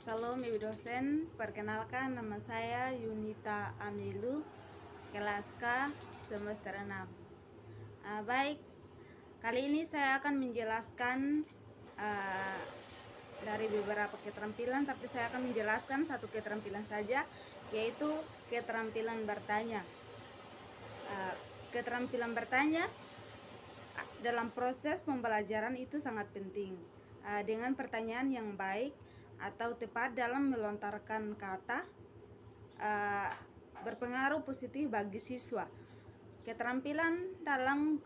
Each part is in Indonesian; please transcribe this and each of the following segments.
Salam Ibu dosen, perkenalkan nama saya Yunita Amilu, kelas K semester 6. Baik, kali ini saya akan menjelaskan dari beberapa keterampilan, tapi saya akan menjelaskan satu keterampilan saja, yaitu keterampilan bertanya. Keterampilan bertanya dalam proses pembelajaran itu sangat penting. Dengan pertanyaan yang baik atau tepat dalam melontarkan kata berpengaruh positif bagi siswa. Keterampilan dalam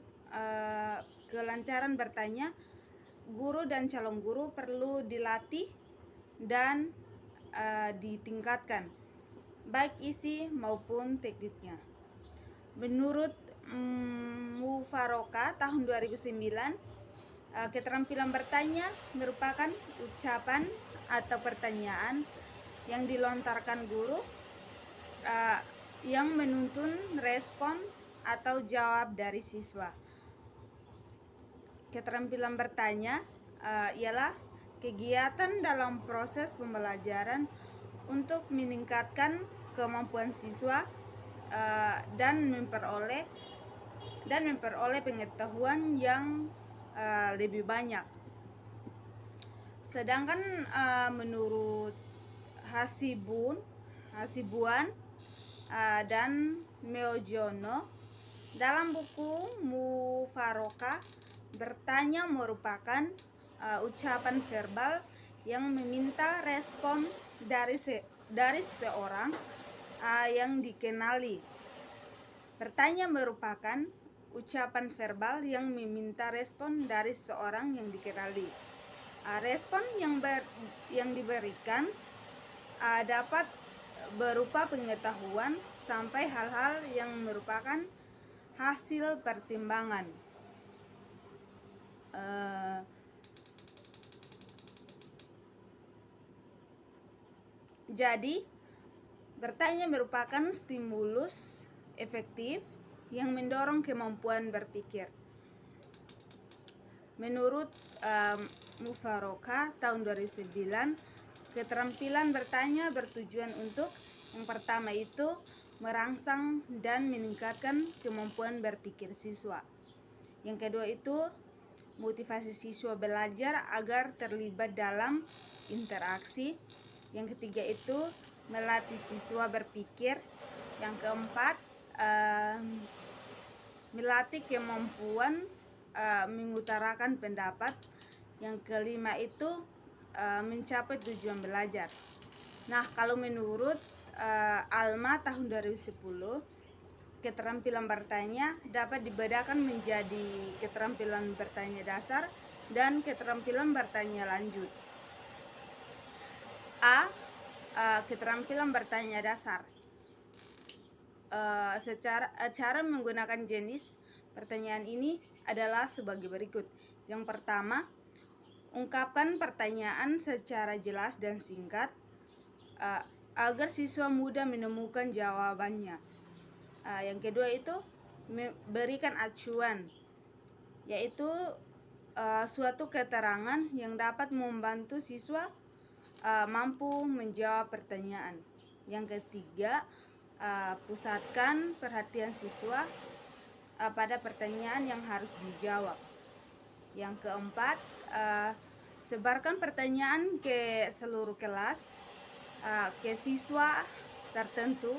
kelancaran bertanya, guru dan calon guru perlu dilatih dan ditingkatkan, baik isi maupun tekniknya. Menurut Mufaroka tahun 2009, keterampilan bertanya merupakan ucapan atau pertanyaan yang dilontarkan guru yang menuntun respon atau jawab dari siswa. Keterampilan bertanya ialah kegiatan dalam proses pembelajaran untuk meningkatkan kemampuan siswa dan memperoleh pengetahuan yang lebih banyak. Sedangkan menurut Hasibuan dan Meojono dalam buku Mufaroka, bertanya merupakan ucapan verbal yang meminta respon dari seseorang yang dikenali. Bertanya merupakan ucapan verbal yang meminta respon dari seseorang yang dikenali. Respon yang diberikan dapat berupa pengetahuan sampai hal-hal yang merupakan hasil pertimbangan. Jadi, bertanya merupakan stimulus efektif yang mendorong kemampuan berpikir. Menurut Mufaroka tahun 2009, keterampilan bertanya bertujuan untuk yang pertama itu merangsang dan meningkatkan kemampuan berpikir siswa. Yang kedua itu motivasi siswa belajar agar terlibat dalam interaksi. Yang ketiga itu melatih siswa berpikir. Yang keempat melatih kemampuan mengutarakan pendapat. Yang kelima itu mencapai tujuan belajar. Nah, kalau menurut Alma tahun 2010, keterampilan bertanya dapat dibedakan menjadi keterampilan bertanya dasar dan keterampilan bertanya lanjut. Keterampilan bertanya dasar. Cara menggunakan jenis pertanyaan ini adalah sebagai berikut. Yang pertama, ungkapkan pertanyaan secara jelas dan singkat agar siswa mudah menemukan jawabannya. Yang kedua itu berikan acuan, yaitu suatu keterangan yang dapat membantu siswa mampu menjawab pertanyaan. Yang ketiga, pusatkan perhatian siswa pada pertanyaan yang harus dijawab. Yang keempat, sebarkan pertanyaan ke seluruh kelas, ke siswa tertentu,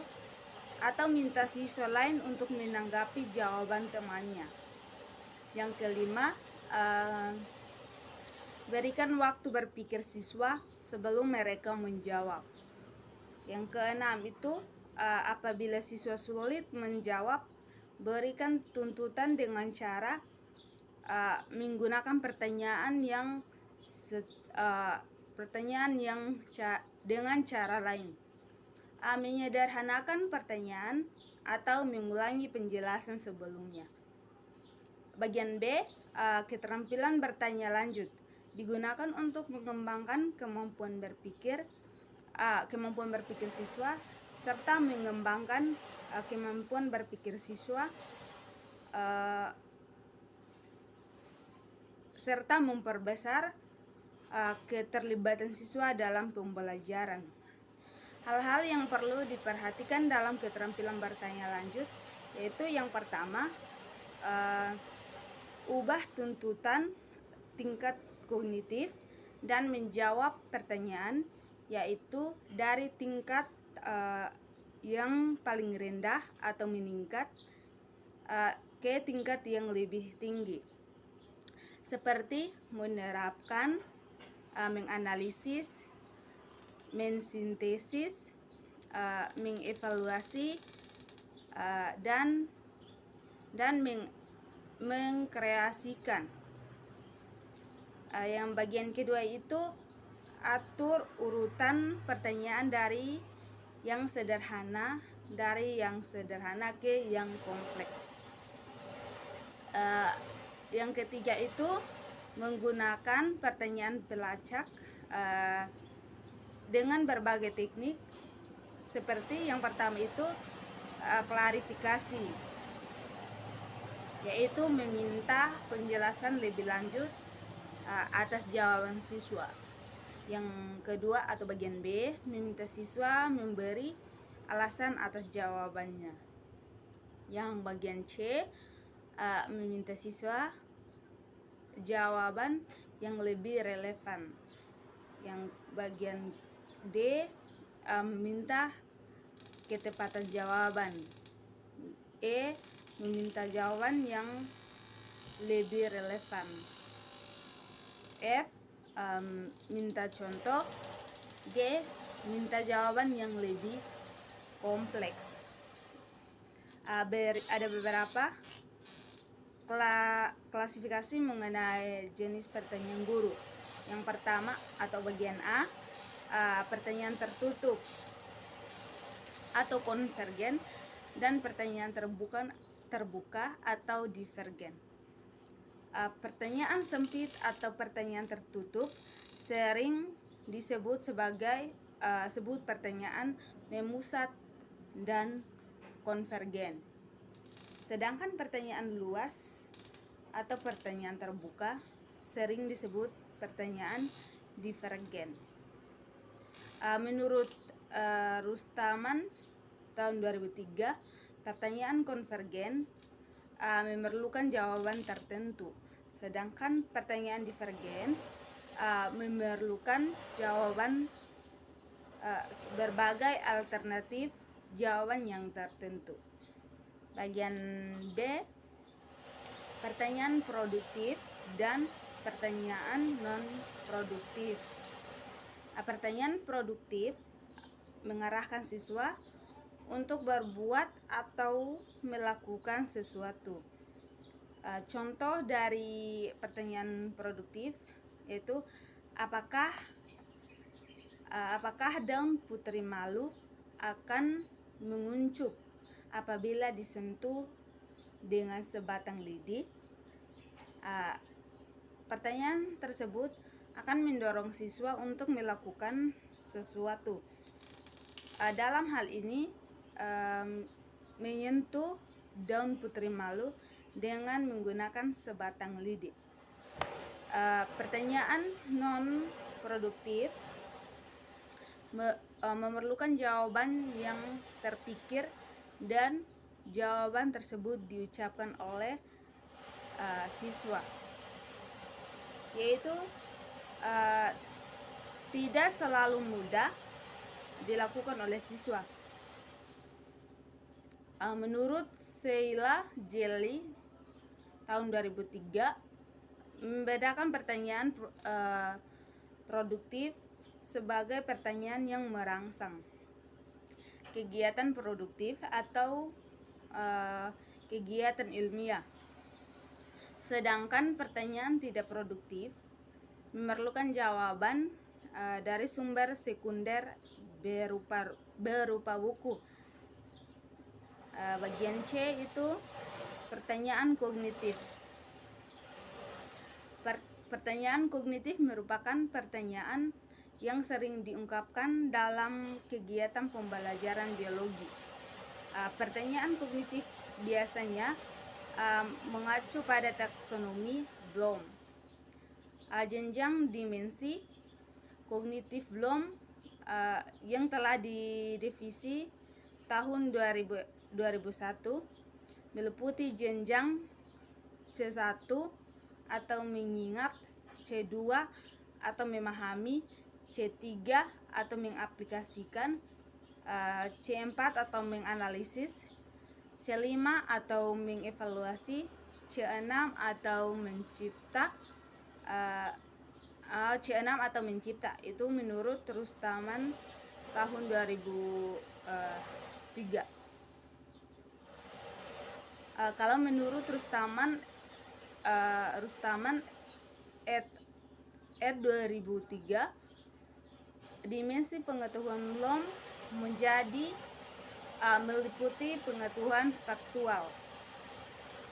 atau minta siswa lain untuk menanggapi jawaban temannya. Yang kelima, berikan waktu berpikir siswa sebelum mereka menjawab. Yang keenam itu apabila siswa sulit menjawab, berikan tuntutan dengan cara menggunakan pertanyaan dengan cara lain. Menyederhanakan pertanyaan atau mengulangi penjelasan sebelumnya. Bagian B, keterampilan bertanya lanjut digunakan untuk mengembangkan kemampuan berpikir siswa serta mengembangkan kemampuan berpikir siswa serta memperbesar keterlibatan siswa dalam pembelajaran. Hal-hal yang perlu diperhatikan dalam keterampilan bertanya lanjut yaitu yang pertama, ubah tuntutan tingkat kognitif dan menjawab pertanyaan, yaitu dari tingkat yang paling rendah atau meningkat ke tingkat yang lebih tinggi, seperti menerapkan, menganalisis, mensintesis, mengevaluasi, dan mengkreasikan. Yang bagian kedua itu atur urutan pertanyaan dari yang sederhana ke yang kompleks. Yang ketiga itu menggunakan pertanyaan pelacak dengan berbagai teknik, seperti yang pertama itu klarifikasi, yaitu meminta penjelasan lebih lanjut atas jawaban siswa. Yang kedua atau bagian B, meminta siswa memberi alasan atas jawabannya. Yang bagian C, meminta siswa jawaban yang lebih relevan. Yang bagian D, meminta ketepatan jawaban. E, meminta jawaban yang lebih relevan. F, minta contoh. G, minta jawaban yang lebih kompleks. Ada beberapa klasifikasi mengenai jenis pertanyaan guru. Yang pertama atau bagian A, pertanyaan tertutup atau konvergen, dan pertanyaan terbuka atau divergen. Pertanyaan sempit atau pertanyaan tertutup sering disebut sebagai pertanyaan memusat dan konvergen. Sedangkan pertanyaan luas atau pertanyaan terbuka sering disebut pertanyaan divergen. Menurut Rustaman tahun 2003, pertanyaan konvergen memerlukan jawaban tertentu, sedangkan pertanyaan divergen memerlukan jawaban berbagai alternatif jawaban yang tertentu. Bagian B, pertanyaan produktif dan pertanyaan non-produktif. Pertanyaan produktif mengarahkan siswa untuk berbuat atau melakukan sesuatu. Contoh dari pertanyaan produktif yaitu apakah daun putri malu akan menguncup apabila disentuh dengan sebatang lidi. Pertanyaan tersebut akan mendorong siswa untuk melakukan sesuatu. Dalam hal ini menyentuh daun putri malu dengan menggunakan sebatang lidi. Pertanyaan non produktif memerlukan jawaban yang terpikir dan jawaban tersebut diucapkan oleh siswa, yaitu tidak selalu mudah dilakukan oleh siswa. Menurut Sheila Jelly tahun 2003, membedakan pertanyaan produktif sebagai pertanyaan yang merangsang kegiatan produktif atau kegiatan ilmiah. Sedangkan pertanyaan tidak produktif memerlukan jawaban dari sumber sekunder berupa buku. Bagian C itu pertanyaan kognitif. Pertanyaan kognitif merupakan pertanyaan yang sering diungkapkan dalam kegiatan pembelajaran biologi. Pertanyaan kognitif biasanya mengacu pada taksonomi Bloom. Jenjang dimensi kognitif belum yang telah direvisi tahun 2001 meliputi jenjang C1 atau mengingat, C2 atau memahami, C3 atau mengaplikasikan, C4 atau menganalisis, C5 atau mengevaluasi, C6 atau mencipta, C6 atau mencipta. Itu menurut Rustaman tahun 2003. Kalau menurut Rustaman ed 2003, dimensi pengetahuan belum menjadi meliputi pengetahuan faktual,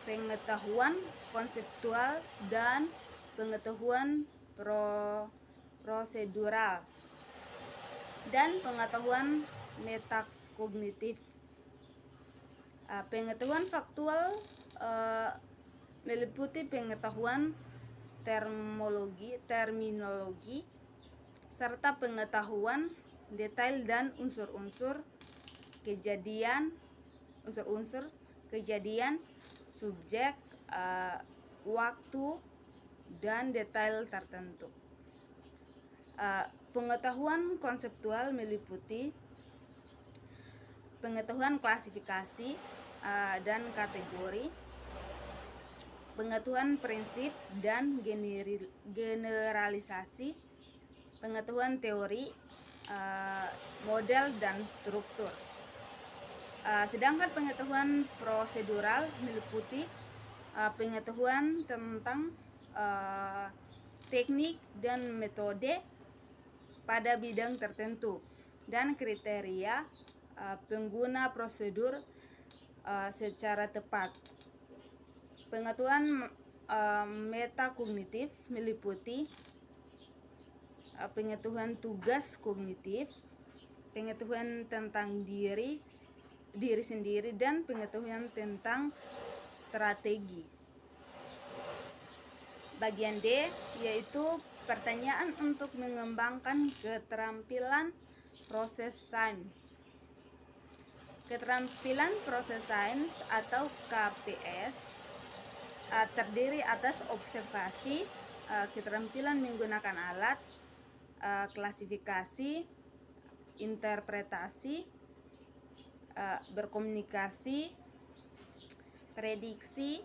pengetahuan konseptual, dan pengetahuan prosedural, dan pengetahuan metakognitif. Pengetahuan faktual meliputi pengetahuan terminologi, serta pengetahuan detail dan unsur-unsur kejadian, subjek, waktu, dan detail tertentu. Pengetahuan konseptual meliputi pengetahuan klasifikasi dan kategori, pengetahuan prinsip dan generalisasi, pengetahuan teori, model, dan struktur. Sedangkan pengetahuan prosedural meliputi pengetahuan tentang teknik dan metode pada bidang tertentu dan kriteria pengguna prosedur secara tepat. Pengetahuan metakognitif meliputi pengetahuan tugas kognitif, pengetahuan tentang diri sendiri, dan pengetahuan tentang strategi. Bagian D yaitu pertanyaan untuk mengembangkan keterampilan proses sains. Keterampilan proses sains atau KPS terdiri atas observasi, keterampilan menggunakan alat, klasifikasi, interpretasi, berkomunikasi, prediksi,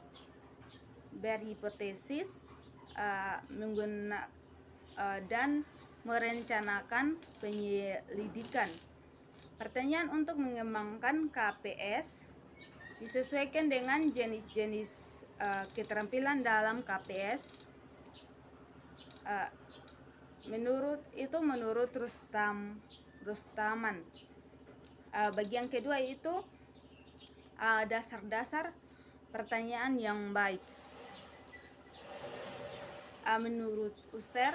berhipotesis, dan merencanakan penyelidikan. Pertanyaan untuk mengembangkan KPS disesuaikan dengan jenis-jenis keterampilan dalam KPS. Menurut Rustaman. Bagian kedua itu dasar-dasar pertanyaan yang baik. Menurut Uster,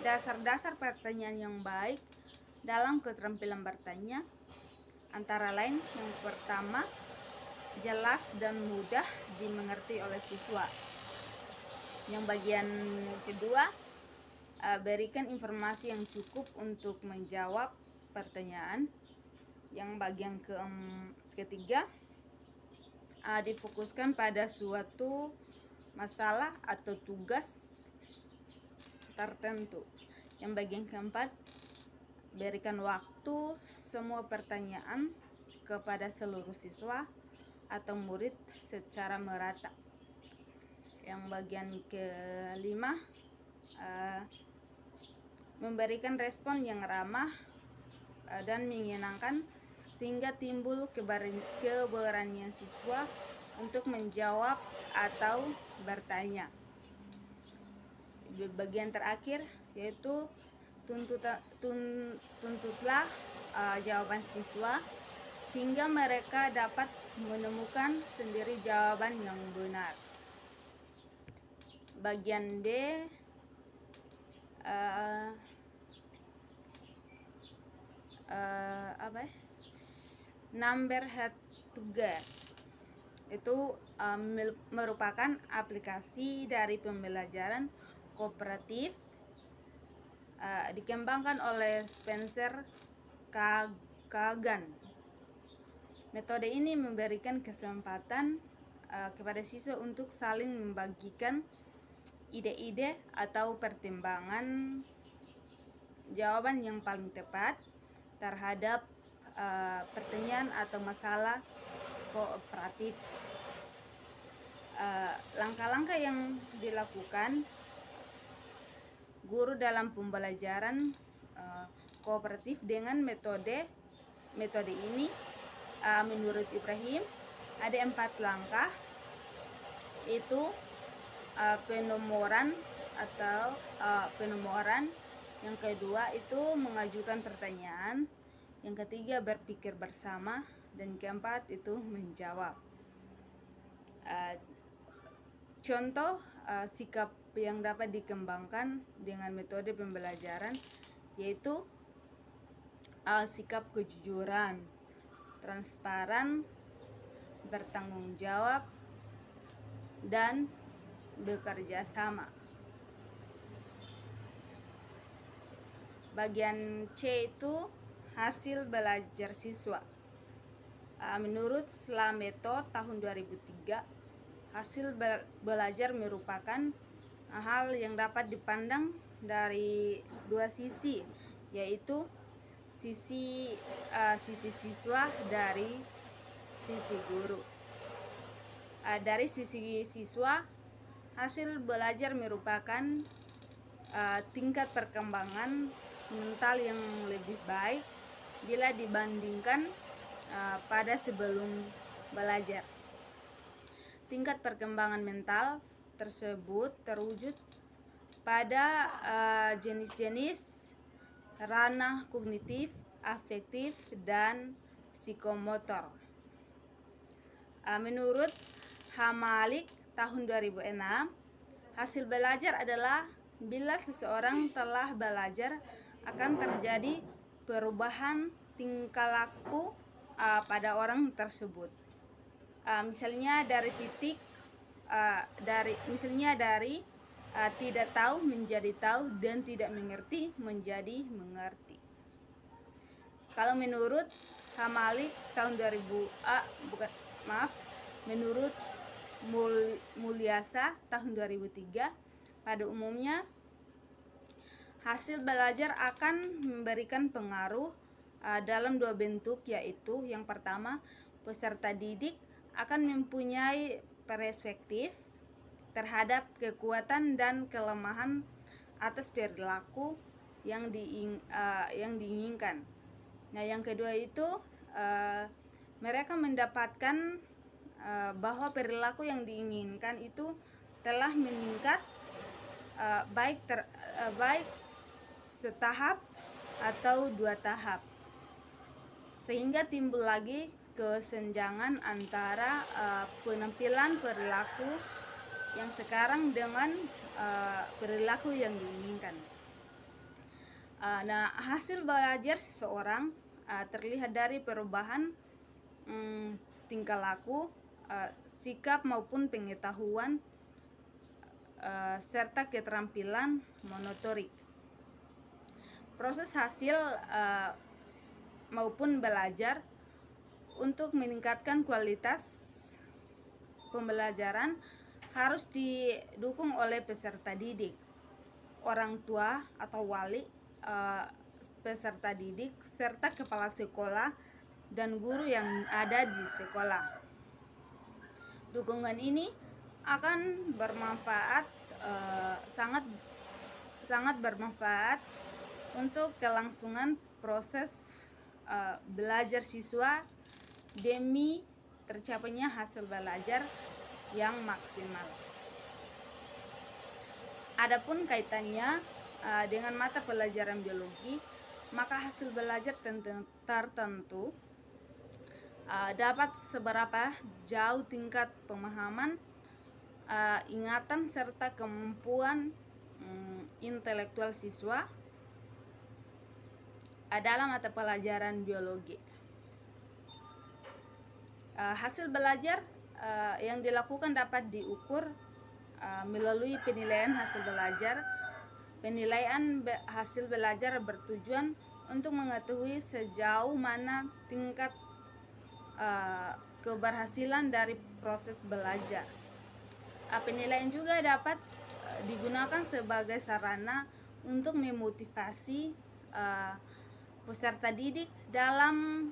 dasar-dasar pertanyaan yang baik dalam keterampilan bertanya antara lain: yang pertama, jelas dan mudah dimengerti oleh siswa. Yang bagian kedua, berikan informasi yang cukup untuk menjawab pertanyaan. Yang bagian ketiga, difokuskan pada suatu masalah atau tugas tertentu. Yang bagian keempat, berikan waktu semua pertanyaan kepada seluruh siswa atau murid secara merata. Yang bagian kelima, memberikan respon yang ramah dan menyenangkan sehingga timbul keberanian siswa untuk menjawab atau bertanya. Bagian terakhir yaitu tuntutlah jawaban siswa sehingga mereka dapat menemukan sendiri jawaban yang benar. Bagian D, number head to get itu merupakan aplikasi dari pembelajaran kooperatif dikembangkan oleh Spencer Kagan. Metode ini memberikan kesempatan kepada siswa untuk saling membagikan ide-ide atau pertimbangan jawaban yang paling tepat terhadap pertanyaan atau masalah kooperatif. Langkah-langkah yang dilakukan guru dalam pembelajaran kooperatif dengan metode ini menurut Ibrahim ada 4 langkah, itu penomoran atau penomoran, yang kedua itu mengajukan pertanyaan, yang ketiga berpikir bersama, dan keempat itu menjawab. Contoh sikap yang dapat dikembangkan dengan metode pembelajaran yaitu sikap kejujuran, transparan, bertanggung jawab, dan bekerja sama. Bagian C itu hasil belajar siswa. Menurut Slameto tahun 2003, hasil belajar merupakan hal yang dapat dipandang dari 2 sisi, yaitu sisi siswa dari sisi guru. Dari sisi siswa, hasil belajar merupakan tingkat perkembangan mental yang lebih baik bila dibandingkan pada sebelum belajar. Tingkat perkembangan mental tersebut terwujud pada jenis-jenis ranah kognitif, afektif, dan psikomotor. Menurut Hamalik tahun 2006, hasil belajar adalah bila seseorang telah belajar akan terjadi perubahan tingkah laku pada orang tersebut. Misalnya dari tidak tahu menjadi tahu dan tidak mengerti menjadi mengerti. Kalau menurut Hamalik tahun 2000 menurut Mulyasa tahun 2003, pada umumnya hasil belajar akan memberikan pengaruh dalam 2 bentuk, yaitu yang pertama, peserta didik akan mempunyai perspektif terhadap kekuatan dan kelemahan atas perilaku yang diinginkan. Nah, yang kedua itu mereka mendapatkan bahwa perilaku yang diinginkan itu telah meningkat baik setahap atau 2 tahap, sehingga timbul lagi kesenjangan antara penampilan perilaku yang sekarang dengan perilaku yang diinginkan. Nah, hasil belajar seseorang terlihat dari perubahan tingkah laku, sikap maupun pengetahuan serta keterampilan motorik. Proses hasil maupun belajar untuk meningkatkan kualitas pembelajaran harus didukung oleh peserta didik, orang tua atau wali peserta didik, serta kepala sekolah dan guru yang ada di sekolah. Dukungan ini akan bermanfaat, sangat bermanfaat untuk kelangsungan proses belajar siswa demi tercapainya hasil belajar yang maksimal. Adapun kaitannya dengan mata pelajaran biologi, maka hasil belajar tertentu dapat seberapa jauh tingkat pemahaman, ingatan, serta kemampuan intelektual siswa dalam mata pelajaran biologi. Hasil belajar yang dilakukan dapat diukur melalui penilaian hasil belajar Penilaian hasil belajar bertujuan untuk mengetahui sejauh mana tingkat keberhasilan dari proses belajar. Penilaian juga dapat digunakan sebagai sarana untuk memotivasi peserta didik dalam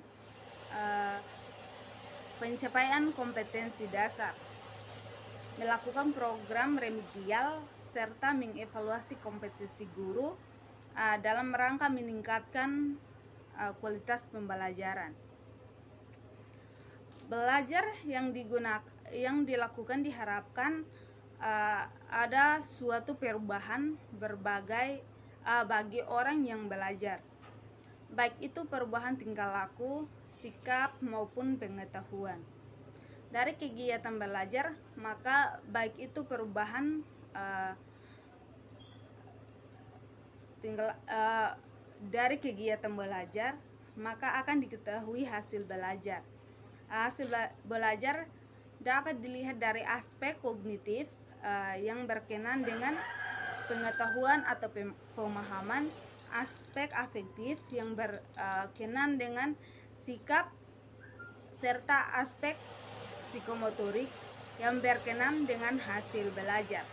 pencapaian kompetensi dasar, melakukan program remedial, serta mengevaluasi kompetensi guru dalam rangka meningkatkan kualitas pembelajaran. Belajar yang dilakukan diharapkan ada suatu perubahan bagi orang yang belajar, baik itu perubahan tingkah laku, sikap maupun pengetahuan. Dari kegiatan belajar, maka baik itu perubahan dari kegiatan belajar, maka akan diketahui hasil belajar. Hasil belajar dapat dilihat dari aspek kognitif yang berkenaan dengan pengetahuan atau pemahaman, aspek afektif yang berkenaan dengan sikap, serta aspek psikomotorik yang berkenaan dengan hasil belajar.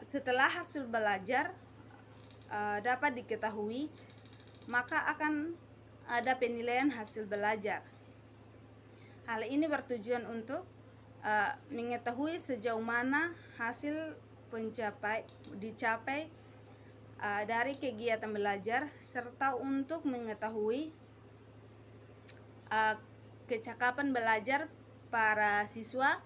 Setelah hasil belajar dapat diketahui, maka akan ada penilaian hasil belajar. Hal ini bertujuan untuk mengetahui sejauh mana hasil dicapai dari kegiatan belajar, serta untuk mengetahui kecakapan belajar para siswa,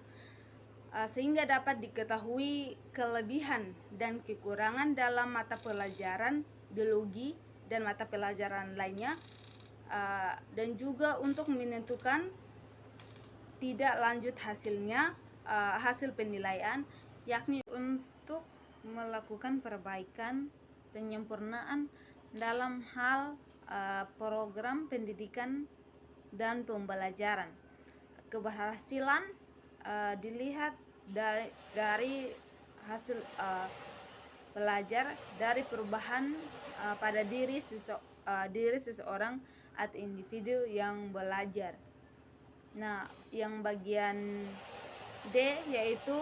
sehingga dapat diketahui kelebihan dan kekurangan dalam mata pelajaran biologi dan mata pelajaran lainnya, dan juga untuk menentukan tidak lanjut hasil penilaian, yakni untuk melakukan perbaikan penyempurnaan dalam hal program pendidikan dan pembelajaran. Keberhasilan dilihat dari hasil belajar, dari perubahan pada diri seseorang atau individu yang belajar. Nah, yang bagian D yaitu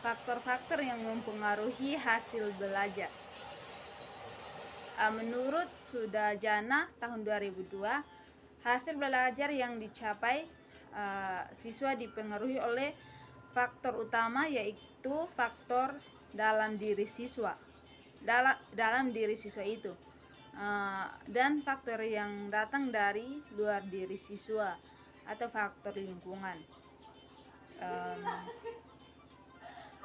faktor-faktor yang mempengaruhi hasil belajar. Menurut Sudajana tahun 2002, hasil belajar yang dicapai siswa dipengaruhi oleh faktor utama, yaitu faktor dalam diri siswa itu, dan faktor yang datang dari luar diri siswa atau faktor lingkungan.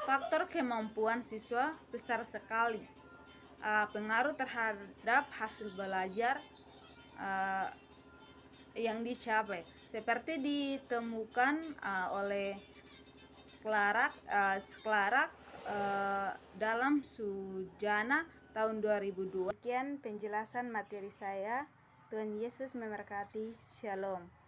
Faktor kemampuan siswa besar sekali pengaruh terhadap hasil belajar yang dicapai, seperti ditemukan oleh Clark dalam Sudajana tahun 2002. Sekian penjelasan materi saya. Tuhan Yesus memberkati. Shalom.